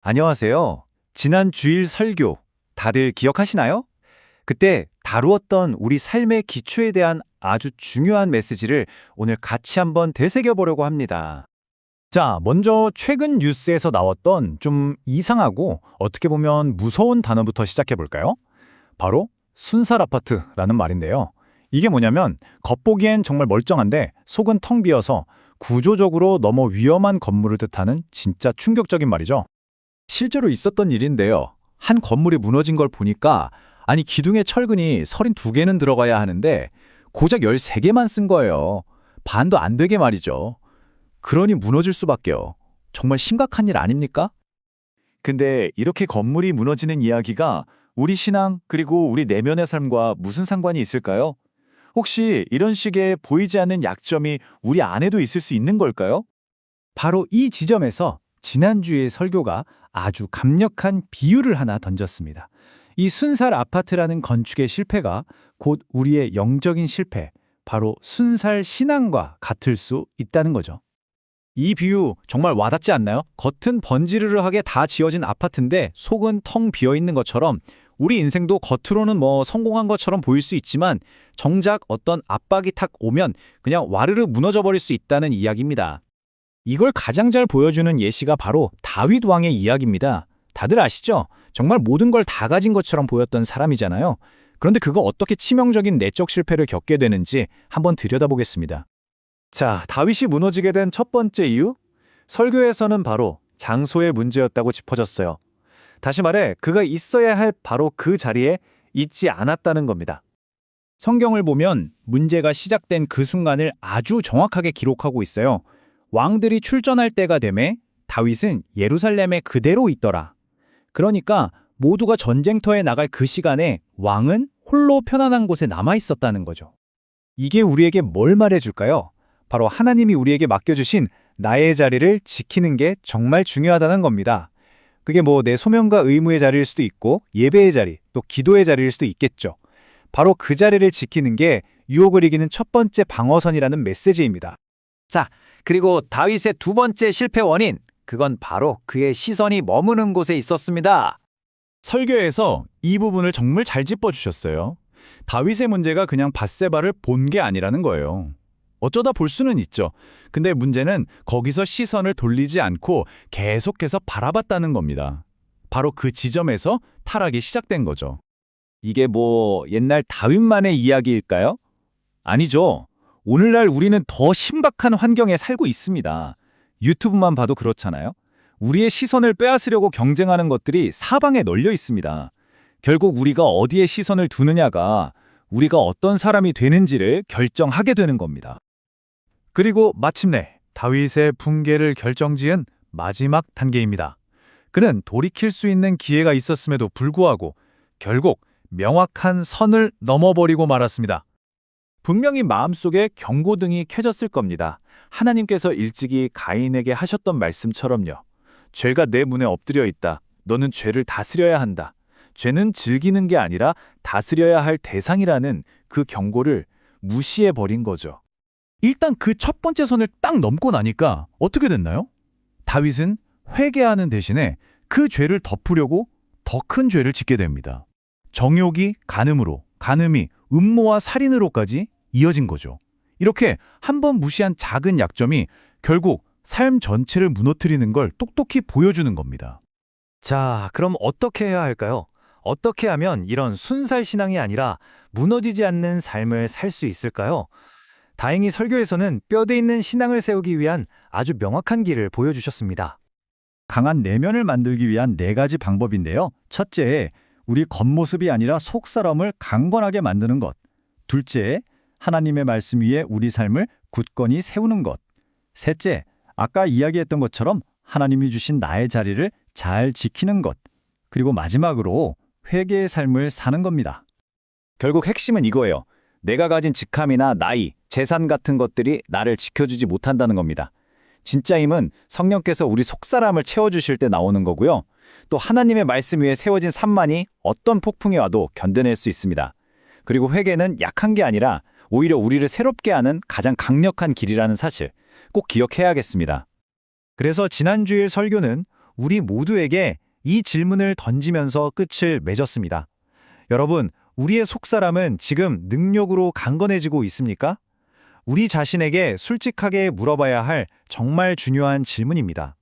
안녕하세요. 지난 주일 설교 다들 기억하시나요? 그때 다루었던 우리 삶의 기초에 대한 아주 중요한 메시지를 오늘 같이 한번 되새겨 보려고 합니다. 자, 먼저 최근 뉴스에서 나왔던 좀 이상하고 어떻게 보면 무서운 단어부터 시작해 볼까요? 바로 순살 아파트라는 말인데요. 이게 뭐냐면 겉보기엔 정말 멀쩡한데 속은 텅 비어서 구조적으로 너무 위험한 건물을 뜻하는 진짜 충격적인 말이죠. 실제로 있었던 일인데요. 한 건물이 무너진 걸 보니까 아니 기둥에 철근이 32개는 들어가야 하는데 고작 13개만 쓴 거예요. 반도 안 되게 말이죠. 그러니 무너질 수밖에요. 정말 심각한 일 아닙니까? 근데 이렇게 건물이 무너지는 이야기가 우리 신앙 그리고 우리 내면의 삶과 무슨 상관이 있을까요? 혹시 이런 식의 보이지 않는 약점이 우리 안에도 있을 수 있는 걸까요? 바로 이 지점에서 지난주의 설교가 아주 강력한 비유를 하나 던졌습니다. 이 순살 아파트라는 건축의 실패가 곧 우리의 영적인 실패, 바로 순살 신앙과 같을 수 있다는 거죠. 이 비유 정말 와닿지 않나요? 겉은 번지르르하게 다 지어진 아파트인데 속은 텅 비어 있는 것처럼 우리 인생도 겉으로는 성공한 것처럼 보일 수 있지만 정작 어떤 압박이 탁 오면 그냥 와르르 무너져 버릴 수 있다는 이야기입니다. 이걸 가장 잘 보여주는 예시가 바로 다윗 왕의 이야기입니다. 다들 아시죠? 정말 모든 걸 다 가진 것처럼 보였던 사람이잖아요. 그런데 그거 어떻게 치명적인 내적 실패를 겪게 되는지 한번 들여다보겠습니다. 자, 다윗이 무너지게 된 첫 번째 이유? 설교에서는 바로 장소의 문제였다고 짚어졌어요. 다시 말해 그가 있어야 할 바로 그 자리에 있지 않았다는 겁니다. 성경을 보면 문제가 시작된 그 순간을 아주 정확하게 기록하고 있어요. 왕들이 출전할 때가 되매 다윗은 예루살렘에 그대로 있더라. 그러니까 모두가 전쟁터에 나갈 그 시간에 왕은 홀로 편안한 곳에 남아 있었다는 거죠. 이게 우리에게 뭘 말해줄까요? 바로 하나님이 우리에게 맡겨주신 나의 자리를 지키는 게 정말 중요하다는 겁니다. 그게 내 소명과 의무의 자리일 수도 있고 예배의 자리, 또 기도의 자리일 수도 있겠죠. 바로 그 자리를 지키는 게 유혹을 이기는 첫 번째 방어선이라는 메시지입니다. 자, 그리고 다윗의 두 번째 실패 원인, 그건 바로 그의 시선이 머무는 곳에 있었습니다. 설교에서 이 부분을 정말 잘 짚어주셨어요. 다윗의 문제가 그냥 밧세바를 본 게 아니라는 거예요. 어쩌다 볼 수는 있죠. 근데 문제는 거기서 시선을 돌리지 않고 계속해서 바라봤다는 겁니다. 바로 그 지점에서 타락이 시작된 거죠. 이게 옛날 다윗만의 이야기일까요? 아니죠. 오늘날 우리는 더 심각한 환경에 살고 있습니다. 유튜브만 봐도 그렇잖아요. 우리의 시선을 빼앗으려고 경쟁하는 것들이 사방에 널려 있습니다. 결국 우리가 어디에 시선을 두느냐가 우리가 어떤 사람이 되는지를 결정하게 되는 겁니다. 그리고 마침내 다윗의 붕괴를 결정지은 마지막 단계입니다. 그는 돌이킬 수 있는 기회가 있었음에도 불구하고 결국 명확한 선을 넘어버리고 말았습니다. 분명히 마음속에 경고등이 켜졌을 겁니다. 하나님께서 일찍이 가인에게 하셨던 말씀처럼요. 죄가 내 문에 엎드려 있다. 너는 죄를 다스려야 한다. 죄는 즐기는 게 아니라 다스려야 할 대상이라는 그 경고를 무시해버린 거죠. 일단 그 첫 번째 선을 딱 넘고 나니까 어떻게 됐나요? 다윗은 회개하는 대신에 그 죄를 덮으려고 더 큰 죄를 짓게 됩니다. 정욕이 간음으로, 간음이 음모와 살인으로까지 이어진 거죠. 이렇게 한 번 무시한 작은 약점이 결국 삶 전체를 무너뜨리는 걸 똑똑히 보여주는 겁니다. 자, 그럼 어떻게 해야 할까요? 어떻게 하면 이런 순살 신앙이 아니라 무너지지 않는 삶을 살 수 있을까요? 다행히 설교에서는 뼈대 있는 신앙을 세우기 위한 아주 명확한 길을 보여주셨습니다. 강한 내면을 만들기 위한 4가지 방법인데요. 첫째, 우리 겉모습이 아니라 속사람을 강건하게 만드는 것. 둘째, 하나님의 말씀 위에 우리 삶을 굳건히 세우는 것. 셋째, 아까 이야기했던 것처럼 하나님이 주신 나의 자리를 잘 지키는 것. 그리고 마지막으로 회개의 삶을 사는 겁니다. 결국 핵심은 이거예요. 내가 가진 직함이나 나이, 재산 같은 것들이 나를 지켜주지 못한다는 겁니다. 진짜 힘은 성령께서 우리 속사람을 채워주실 때 나오는 거고요. 또 하나님의 말씀 위에 세워진 산만이 어떤 폭풍이 와도 견뎌낼 수 있습니다. 그리고 회개는 약한 게 아니라 오히려 우리를 새롭게 하는 가장 강력한 길이라는 사실 꼭 기억해야겠습니다. 그래서 지난주일 설교는 우리 모두에게 이 질문을 던지면서 끝을 맺었습니다. 여러분, 우리의 속사람은 지금 능력으로 강건해지고 있습니까? 우리 자신에게 솔직하게 물어봐야 할 정말 중요한 질문입니다.